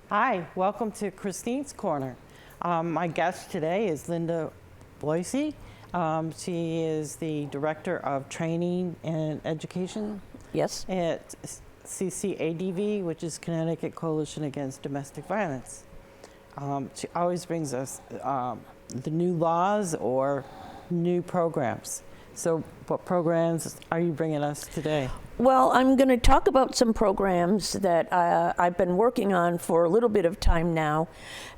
Hi, welcome to Christine's Corner. My guest today is Blozie. She is the Director of Training and Education Yes. at CCADV, which is Connecticut Coalition Against Domestic Violence. She always brings us the new laws or new programs. So what programs are you bringing us today? Well, I'm going to talk about some programs that I've been working on for a little bit of time now.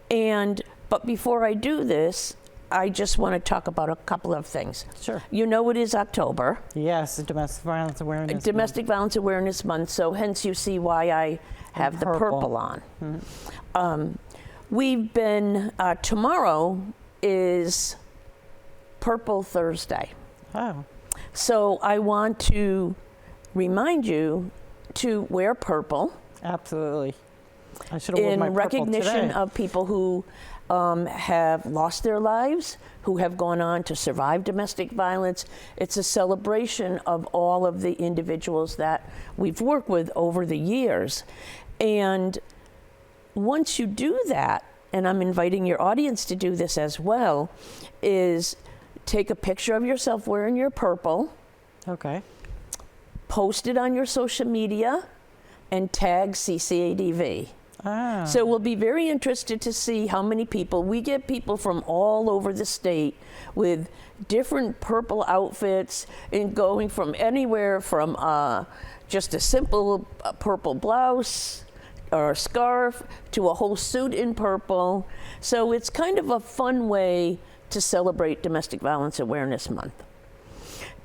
But before I do this, I just want to talk about a couple of things. Sure. You know it is October. Yes, Domestic Violence Awareness Domestic Violence Awareness Month, so hence you see why I have the purple on. Mm-hmm. We've been, tomorrow is Purple Thursday. Oh, So I want to remind you to wear purple absolutely. I should have worn my in purple recognition today. of people who have lost their lives, who have gone on to survive domestic violence. It's a celebration of all of the individuals that we've worked with over the years. And once you do that, and I'm inviting your audience to do this as well, is take a picture of yourself wearing your purple, Okay. post it on your social media, and tag CCADV. Ah. So we'll be very interested to see how many people. We get people from all over the state with different purple outfits, and going from anywhere from just a simple purple blouse or a scarf to a whole suit in purple. So it's kind of a fun way to celebrate Domestic Violence Awareness Month.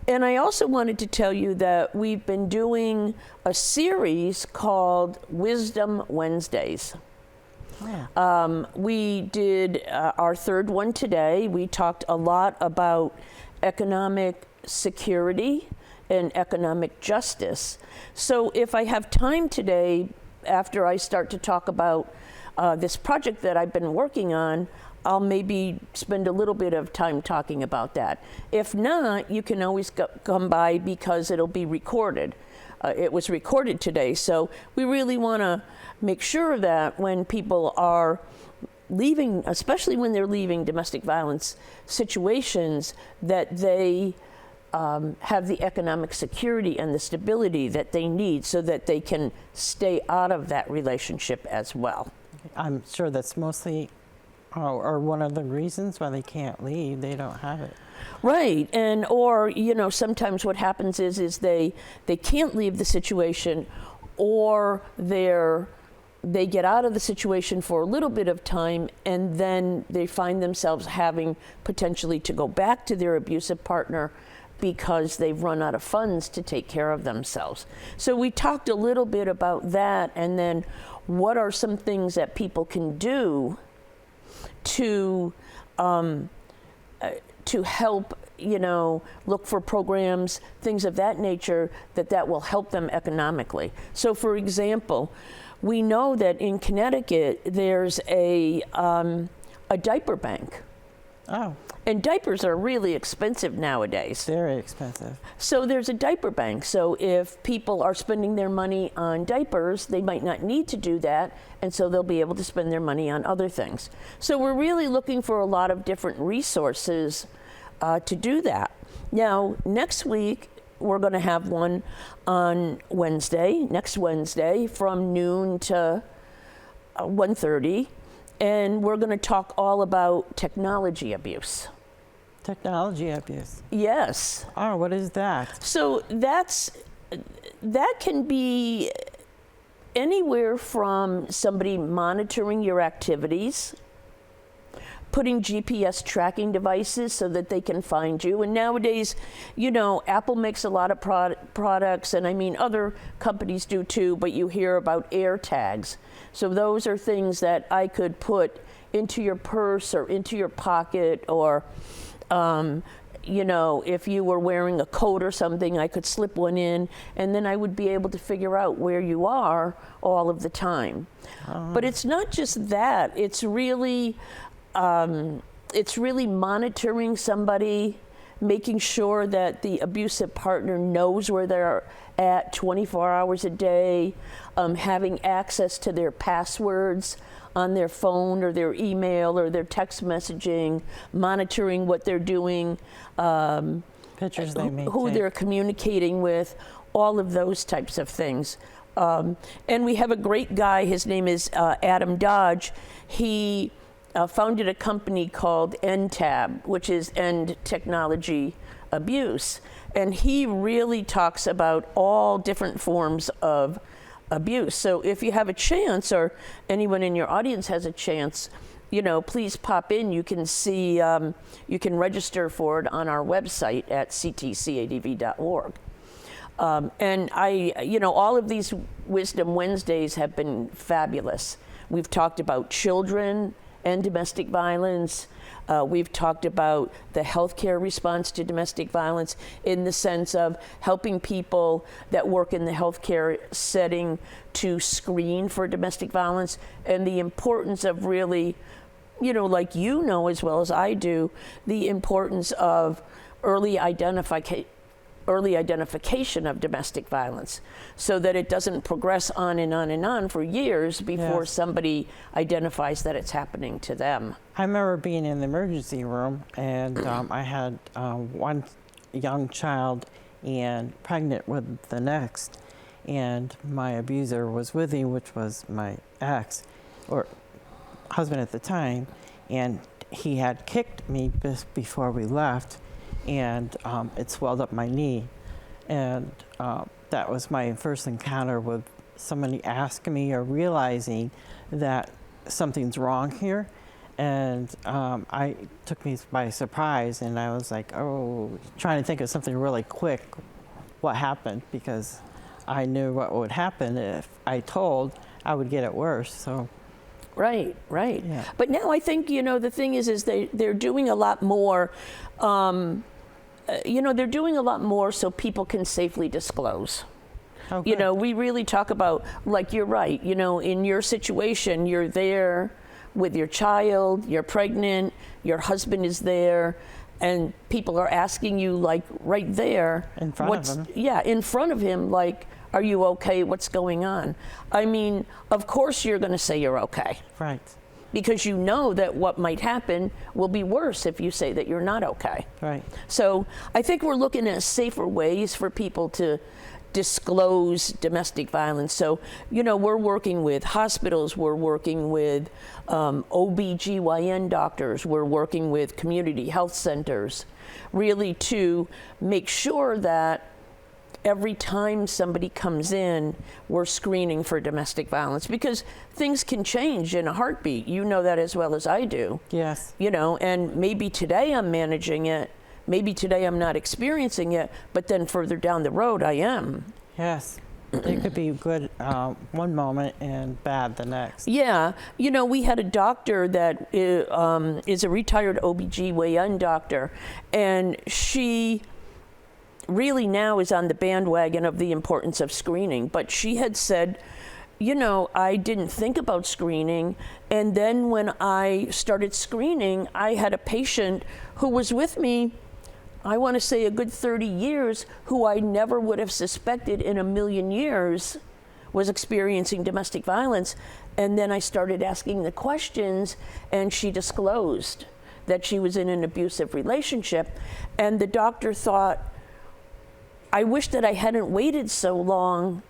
And I also wanted to tell you that we've been doing a series called Wisdom Wednesdays. Oh. We did our third one today. We talked a lot about economic security and economic justice. So if I have time today, after I start to talk about this project that I've been working on, I'll maybe spend a little bit of time talking about that. If not, you can always come by because it'll be recorded. It was recorded today, so we really want to make sure that when people are leaving, especially when they're leaving domestic violence situations, that they have the economic security and the stability that they need so that they can stay out of that relationship as well. I'm sure that's mostly or one of the reasons why they can't leave. They don't have it. Right, and or sometimes what happens is they can't leave the situation, or they get out of the situation for a little bit of time, and then they find themselves having potentially to go back to their abusive partner because they've run out of funds to take care of themselves. So we talked a little bit about that, and then what are some things that people can do to help, look for programs, things of that nature that will help them economically. So for example, we know that in Connecticut there's a diaper bank. Oh, And diapers are really expensive nowadays. very expensive. So there's a diaper bank. So if people are spending their money on diapers, they might not need to do that, and so they'll be able to spend their money on other things. So we're really looking for a lot of different resources to do that. Now, next week, we're going to have one on next Wednesday, from noon to 1:30, and we're going to talk all about technology abuse. Technology abuse. Yes. Oh, what is that? So that can be anywhere from somebody monitoring your activities, putting GPS tracking devices so that they can find you. And nowadays, Apple makes a lot of products, and I mean other companies do too, but you hear about air tags. So those are things that I could put into your purse or into your pocket, or if you were wearing a coat or something, I could slip one in, and then I would be able to figure out where you are all of the time. But it's not just that. It's really monitoring somebody making sure that the abusive partner knows where they're at 24 hours a day, having access to their passwords on their phone or their email or their text messaging, monitoring what they're doing, Pictures they may who take. they're communicating with, all of those types of things. And we have a great guy, his name is Adam Dodge. He founded a company called NTAB, which is End Technology Abuse. And he really talks about all different forms of abuse. So if you have a chance, or anyone in your audience has a chance, please pop in. You can see, you can register for it on our website at ctcadv.org. And all of these Wisdom Wednesdays have been fabulous. We've talked about children and domestic violence. We've talked about the healthcare response to domestic violence in the sense of helping people that work in the healthcare setting to screen for domestic violence, and the importance of really, like as well as I do, the importance of early identification of domestic violence, so that it doesn't progress on and on and on for years before somebody identifies that it's happening to them. I remember being in the emergency room, and I had one young child and pregnant with the next, and my abuser was with me, which was my ex, or husband at the time, and he had kicked me just before we left, and it swelled up my knee. And that was my first encounter with somebody asking me or realizing that something's wrong here. And I took me by surprise, and I was like, trying to think of something really quick, what happened, because I knew what would happen if I told, I would get it worse. So. Right. Yeah. But now I think, the thing is they're doing a lot more, they're doing a lot more so people can safely disclose. Okay. We really talk about, like, you're right, in your situation, you're there with your child, you're pregnant, your husband is there, and people are asking you, like, right there. In front of him. Yeah, in front of him, like, are you okay? What's going on? I mean, of course you're going to say you're okay. Right. Because you know that what might happen will be worse if you say that you're not okay. Right. So I think we're looking at safer ways for people to disclose domestic violence. So, we're working with hospitals, we're working with OB/GYN doctors, we're working with community health centers, really to make sure that every time somebody comes in, we're screening for domestic violence, because things can change in a heartbeat. You know that as well as I do. Yes. And maybe today I'm managing it, maybe today I'm not experiencing it, but then further down the road I am. Yes. It could be good one moment and bad the next. Yeah. We had a doctor that is a retired OB/GYN doctor, and she really now is on the bandwagon of the importance of screening. But she had said, I didn't think about screening. And then when I started screening, I had a patient who was with me, I want to say a good 30 years, who I never would have suspected in a million years was experiencing domestic violence. And then I started asking the questions, and she disclosed that she was in an abusive relationship. And the doctor thought, I wish that I hadn't waited so long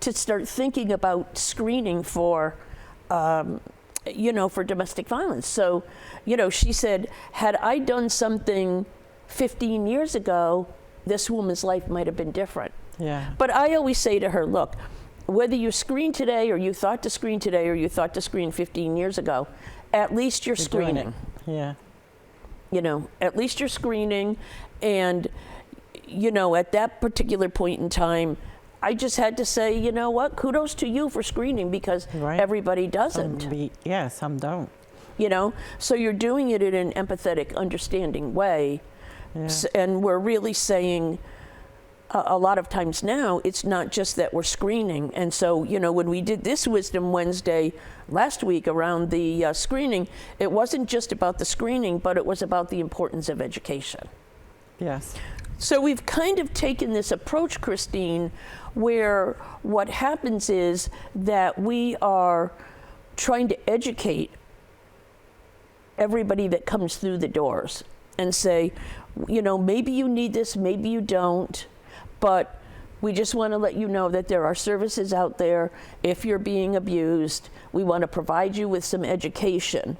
to start thinking about screening for domestic violence. So, she said, had I done something 15 years ago, this woman's life might have been different. Yeah. But I always say to her, look, whether you screen today, or you thought to screen today, or you thought to screen 15 years ago, at least you're screening. Yeah. At least you're screening. And, at that particular point in time, I just had to say, you know what, kudos to you for screening, because everybody doesn't. Some don't. So you're doing it in an empathetic, understanding way. Yeah. And we're really saying, a lot of times now, it's not just that we're screening. And so, when we did this Wisdom Wednesday last week around the screening, it wasn't just about the screening, but it was about the importance of education. Yes. So we've kind of taken this approach, Christine, where what happens is that we are trying to educate everybody that comes through the doors and say, you know, maybe you need this, maybe you don't, but we just want to let you know that there are services out there. If you're being abused, we want to provide you with some education.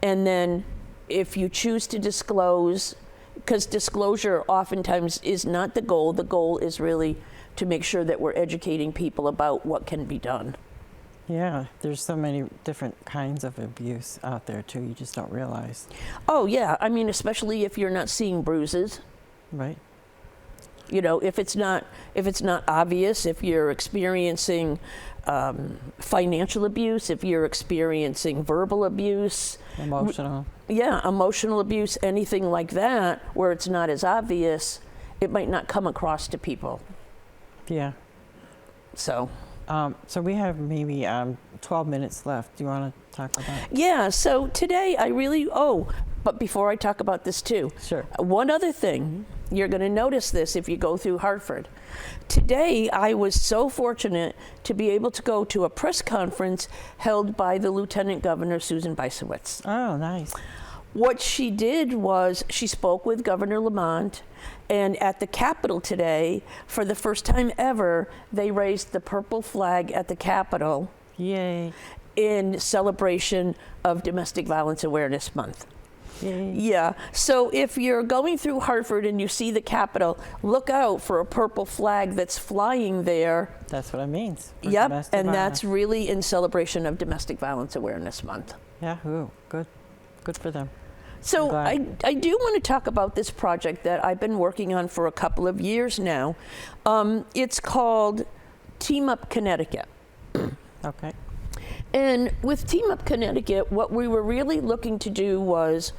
And then if you choose to disclose, because disclosure oftentimes is not the goal is really to make sure that we're educating people about what can be done. Yeah, there's so many different kinds of abuse out there too, you just don't realize. Oh yeah, I mean, especially if you're not seeing bruises. Right. You know, if it's not obvious, if you're experiencing financial abuse, if you're experiencing verbal abuse, Emotional. Emotional abuse, anything like that, where it's not as obvious, it might not come across to people. Yeah. So. So we have maybe 12 minutes left. Do you want to talk about it? Yeah, so today but before I talk about this too. Sure. One other thing, you're going to notice this if you go through Hartford. Today, I was so fortunate to be able to go to a press conference held by the Lieutenant Governor, Susan Bisowitz. Oh, nice. What she did was she spoke with Governor Lamont, and at the Capitol today, for the first time ever, they raised the purple flag at the Capitol. Yay. In celebration of Domestic Violence Awareness Month. Yay. Yeah, so if you're going through Hartford and you see the Capitol, look out for a purple flag that's flying there. That's what it means. Yep, and that's really in celebration of Domestic Violence Awareness Month. Yahoo, good for them. So I do want to talk about this project that I've been working on for a couple of years now. It's called Team Up Connecticut. Okay. And with Team Up Connecticut, what we were really looking to do was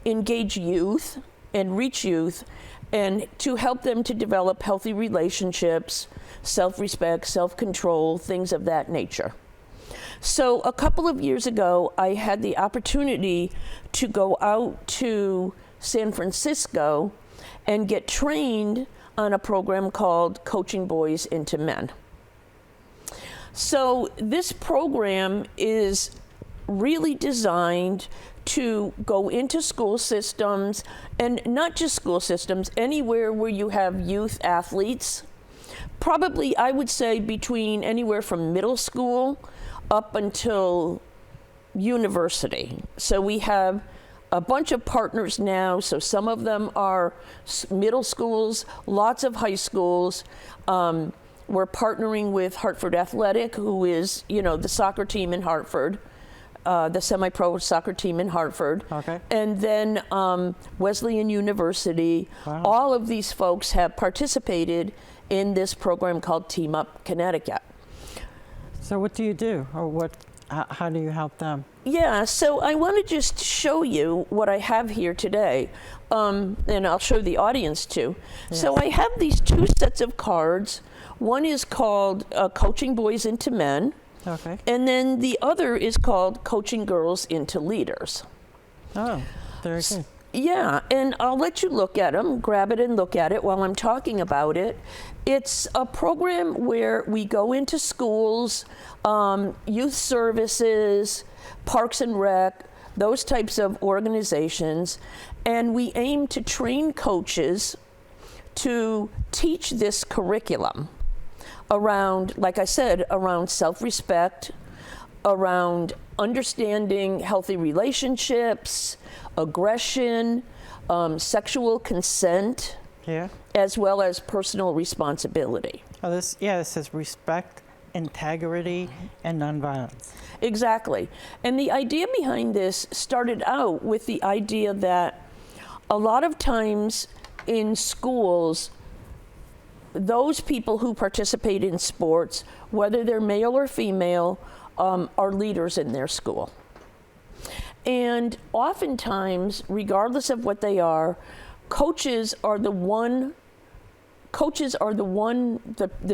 engage youth and reach youth and to help them to develop healthy relationships, self-respect, self-control, things of that nature. So a couple of years ago, I had the opportunity to go out to San Francisco and get trained on a program called Coaching Boys into Men. So this program is really designed to go into school systems, and not just school systems, anywhere where you have youth athletes, probably I would say between anywhere from middle school up until university. So we have a bunch of partners now, so some of them are middle schools, lots of high schools. We're partnering with Hartford Athletic, who is, the soccer team in Hartford, the semi-pro soccer team in Hartford. Okay. And then Wesleyan University. Wow. All of these folks have participated in this program called Team Up Connecticut. So what do you do, or how do you help them? Yeah, so I want to just show you what I have here today, and I'll show the audience too. Yes. So I have these two sets of cards. One is called Coaching Boys into Men, okay, and then the other is called Coaching Girls into Leaders. Oh, very good. Yeah, and I'll let you look at them, grab it and look at it while I'm talking about it. It's a program where we go into schools, youth services, Parks and Rec, those types of organizations, and we aim to train coaches to teach this curriculum around, like I said, around self-respect, around understanding healthy relationships, aggression, sexual consent, as well as personal responsibility. Oh, this says respect, integrity, and nonviolence. Exactly. And the idea behind this started out with the idea that a lot of times in schools, those people who participate in sports, whether they're male or female, are leaders in their school. And oftentimes, regardless of what they are, coaches are the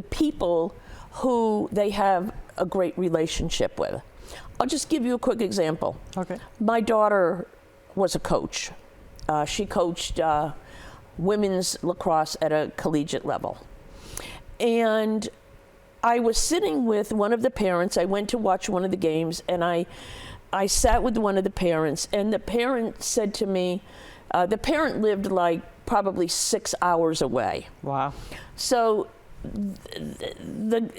people who they have a great relationship with. I'll just give you a quick example. Okay. My daughter was a coach. She coached women's lacrosse at a collegiate level. And I was sitting with one of the parents. I went to watch one of the games, and I sat with one of the parents, and the parent said to me, the parent lived like probably 6 hours away. Wow. So the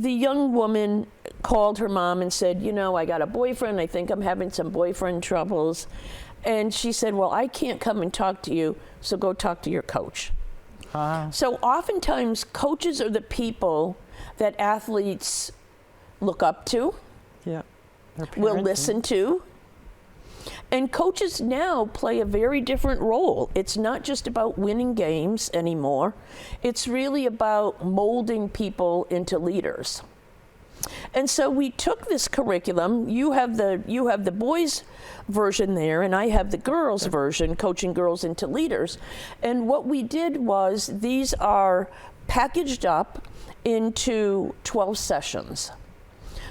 young woman called her mom and said, you know, I got a boyfriend. I think I'm having some boyfriend troubles. And she said, well, I can't come and talk to you, so go talk to your coach. So oftentimes coaches are the people that athletes look up to, Yeah. will listen to. And coaches now play a very different role. It's not just about winning games anymore. It's really about molding people into leaders. And so we took this curriculum. You have the boys' version there, and I have the girls' version, coaching girls into leaders. And what we did was these are packaged up into 12 sessions.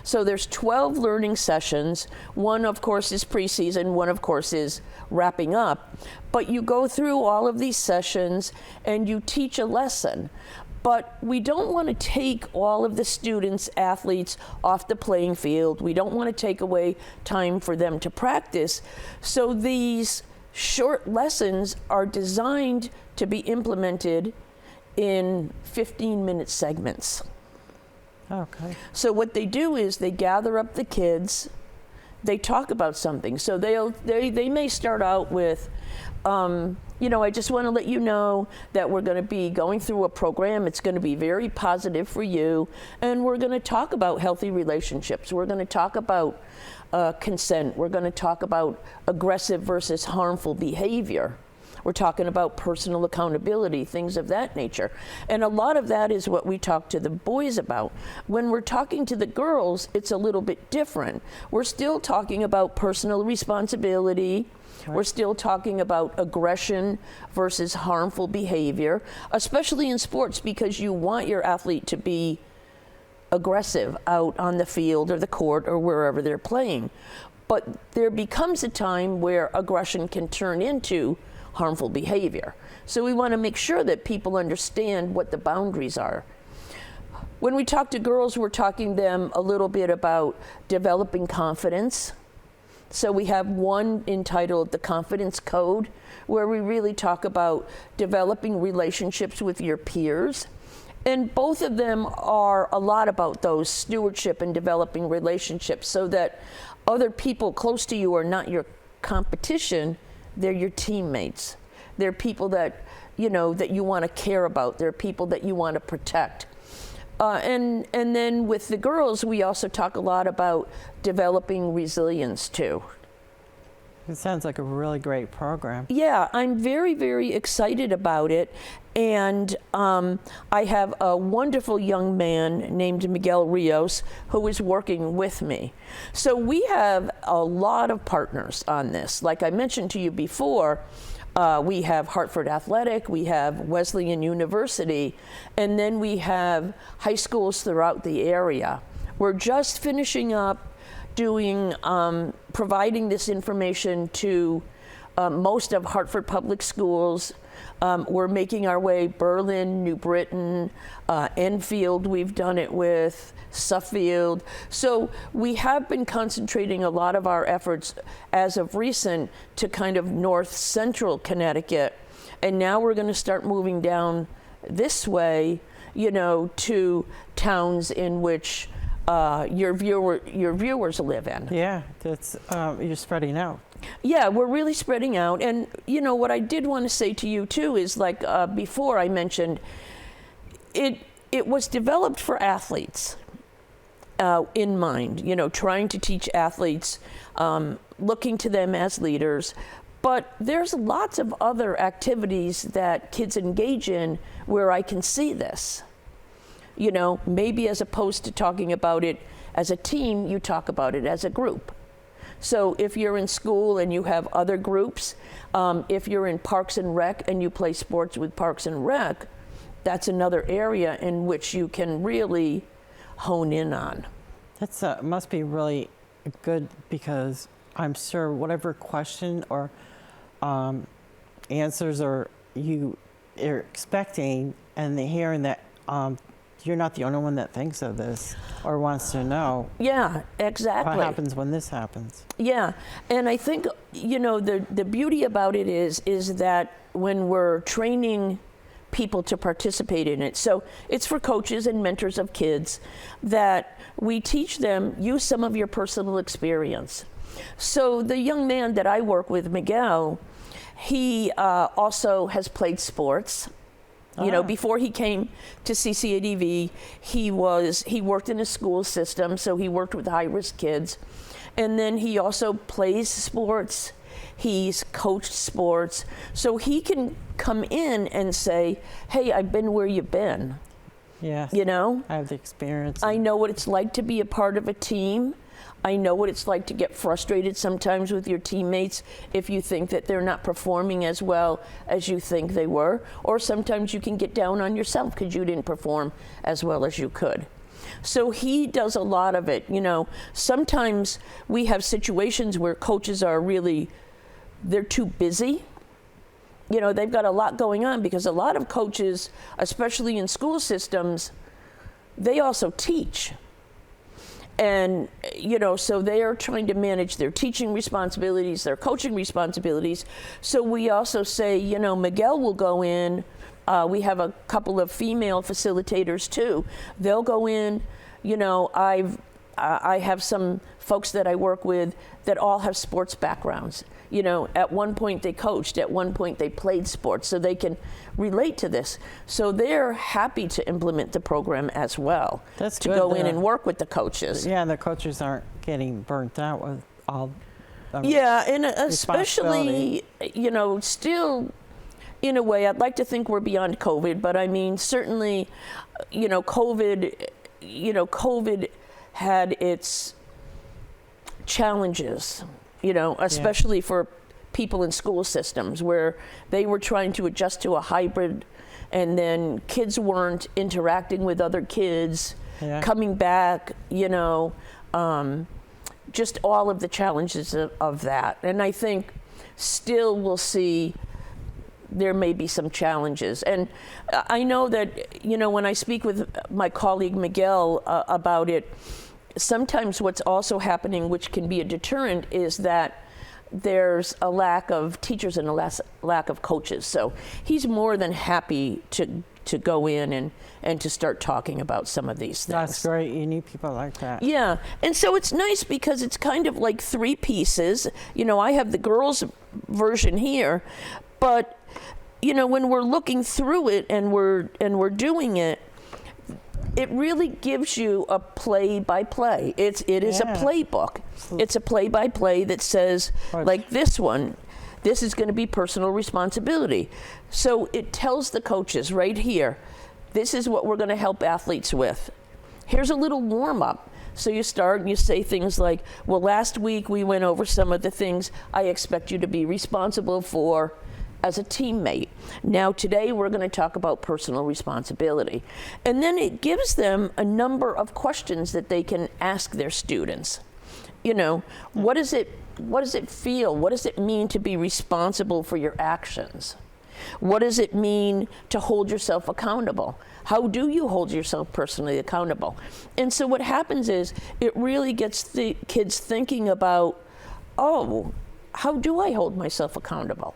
So there's 12 learning sessions. One, of course, is preseason. One, of course, is wrapping up. But you go through all of these sessions and you teach a lesson. But we don't want to take all of the students, athletes, off the playing field. We don't want to take away time for them to practice. So these short lessons are designed to be implemented in 15-minute segments. Okay. So what they do is they gather up the kids, they talk about something. So they may start out with, you know, I just want to let you know that we're going to be going through a program. It's going to be very positive for you. And we're going to talk about healthy relationships. We're going to talk about consent. We're going to talk about aggressive versus harmful behavior. We're talking about personal accountability, things of that nature. And a lot of that is what we talk to the boys about. When we're talking to the girls, it's a little bit different. We're still talking about personal responsibility. We're still talking about aggression versus harmful behavior, especially in sports, because you want your athlete to be aggressive out on the field or the court or wherever they're playing. But there becomes a time where aggression can turn into harmful behavior. So we want to make sure that people understand what the boundaries are. When we talk to girls, we're talking to them a little bit about developing confidence. So we have one entitled The Confidence Code, where we really talk about developing relationships with your peers. And both of them are a lot about those stewardship and developing relationships, so that other people close to you are not your competition, they're your teammates. They're people that, you know, that you want to care about. They're people that you want to protect. And then with the girls, we also talk a lot about developing resilience too. It sounds like a really great program. Yeah, I'm very, very excited about it. And I have a wonderful young man named Miguel Rios who is working with me. So we have a lot of partners on this. Like I mentioned to you before, we have Hartford Athletic, we have Wesleyan University, and then we have high schools throughout the area. We're just finishing up doing, providing this information to most of Hartford Public Schools. We're making our way Berlin, New Britain, Enfield we've done it with, Suffield. So we have been concentrating a lot of our efforts as of recent to kind of north central Connecticut. And now we're going to start moving down this way, you know, to towns in which your viewers live in. Yeah, that's you're spreading out. Yeah, we're really spreading out. And, you know, what I did want to say to you, too, is like before I mentioned, it was developed for athletes in mind, you know, trying to teach athletes, looking to them as leaders. But there's lots of other activities that kids engage in where I can see this. You know, maybe as opposed to talking about it as a team, you talk about it as a group. So if you're in school and you have other groups, if you're in Parks and Rec and you play sports with Parks and Rec, that's another area in which you can really hone in on. That's must be really good, because I'm sure whatever question or answers or you they're expecting, and they're hearing that you're not the only one that thinks of this or wants to know Yeah, exactly. what happens when this happens. Yeah, and I think, you know, the beauty about it is that when we're training people to participate in it, so it's for coaches and mentors of kids, that we teach them, use some of your personal experience. So the young man that I work with, Miguel, he also has played sports. You know, before he came to CCADV, he worked in a school system, so he worked with high-risk kids. And then he also plays sports. He's coached sports. So he can come in and say, hey, I've been where you've been. Yes. You know? I have the experience. I know what it's like to be a part of a team. I know what it's like to get frustrated sometimes with your teammates if you think that they're not performing as well as you think they were. Or sometimes you can get down on yourself because you didn't perform as well as you could. So he does a lot of it. You know, sometimes we have situations where coaches are really, they're too busy. You know, they've got a lot going on because a lot of coaches, especially in school systems, they also teach. And, you know, so they are trying to manage their teaching responsibilities, their coaching responsibilities. So we also say, you know, Miguel will go in. We have a couple of female facilitators too. They'll go in. You know, I have some folks that I work with that all have sports backgrounds. You know, at one point they coached, at one point they played sports, so they can relate to this. So they're happy to implement the program as well. That's to good, go in and work with the coaches. Yeah, the coaches aren't getting burnt out with all. Yeah, and especially, you know, still, in a way, I'd like to think we're beyond COVID, but I mean, certainly, you know, COVID had its challenges, you know, especially for people in school systems where they were trying to adjust to a hybrid, and then kids weren't interacting with other kids, coming back, you know, just all of the challenges of that. And I think still we'll see there may be some challenges. And I know that, you know, when I speak with my colleague Miguel about it, sometimes what's also happening, which can be a deterrent, is that there's a lack of teachers and a lack of coaches. So he's more than happy to go in and to start talking about some of these things. That's great. You need people like that. Yeah. And so it's nice because it's kind of like three pieces. You know, I have the girls' version here, but, you know, when we're looking through it and we're doing it, it really gives you a play-by-play. It is a playbook. It's a play-by-play that says, like this one, this is going to be personal responsibility. So it tells the coaches right here, this is what we're going to help athletes with. Here's a little warm-up. So you start and you say things like, well, last week we went over some of the things I expect you to be responsible for as a teammate. Now today we're going to talk about personal responsibility. And then it gives them a number of questions that they can ask their students. You know, what does it feel? What does it mean to be responsible for your actions? What does it mean to hold yourself accountable? How do you hold yourself personally accountable? And so what happens is it really gets the kids thinking about, oh, how do I hold myself accountable?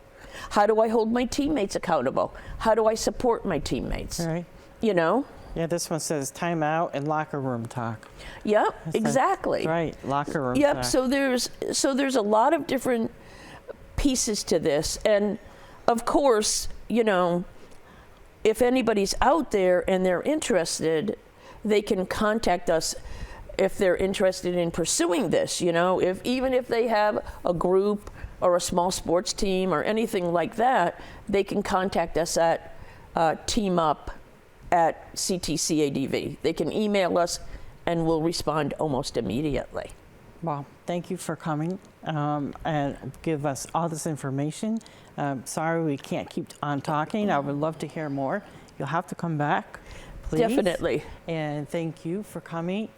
How do I hold my teammates accountable? How do I support my teammates? Right. You know? Yeah, this one says time out and locker room talk. Yep, exactly. Right, locker room Yep, talk. so there's a lot of different pieces to this. And of course, you know, if anybody's out there and they're interested, they can contact us if they're interested in pursuing this, you know, even if they have a group or a small sports team or anything like that, they can contact us at teamup@ctcadv. They can email us and we'll respond almost immediately. Well, thank you for coming and give us all this information. Sorry we can't keep on talking. I would love to hear more. You'll have to come back, please. Definitely. And thank you for coming.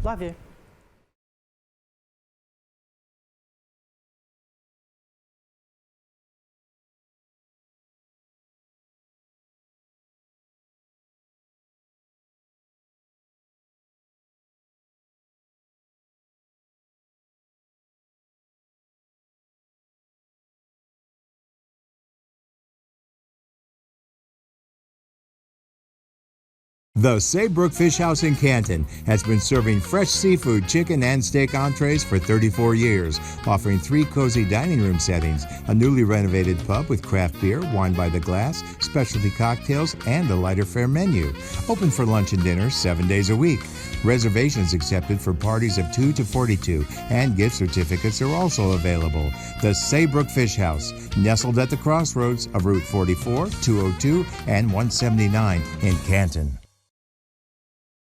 Love you. The Saybrook Fish House in Canton has been serving fresh seafood, chicken, and steak entrees for 34 years, offering 3 cozy dining room settings, a newly renovated pub with craft beer, wine by the glass, specialty cocktails, and a lighter fare menu. Open for lunch and dinner 7 days a week. Reservations accepted for parties of 2 to 42, and gift certificates are also available. The Saybrook Fish House, nestled at the crossroads of Route 44, 202, and 179 in Canton.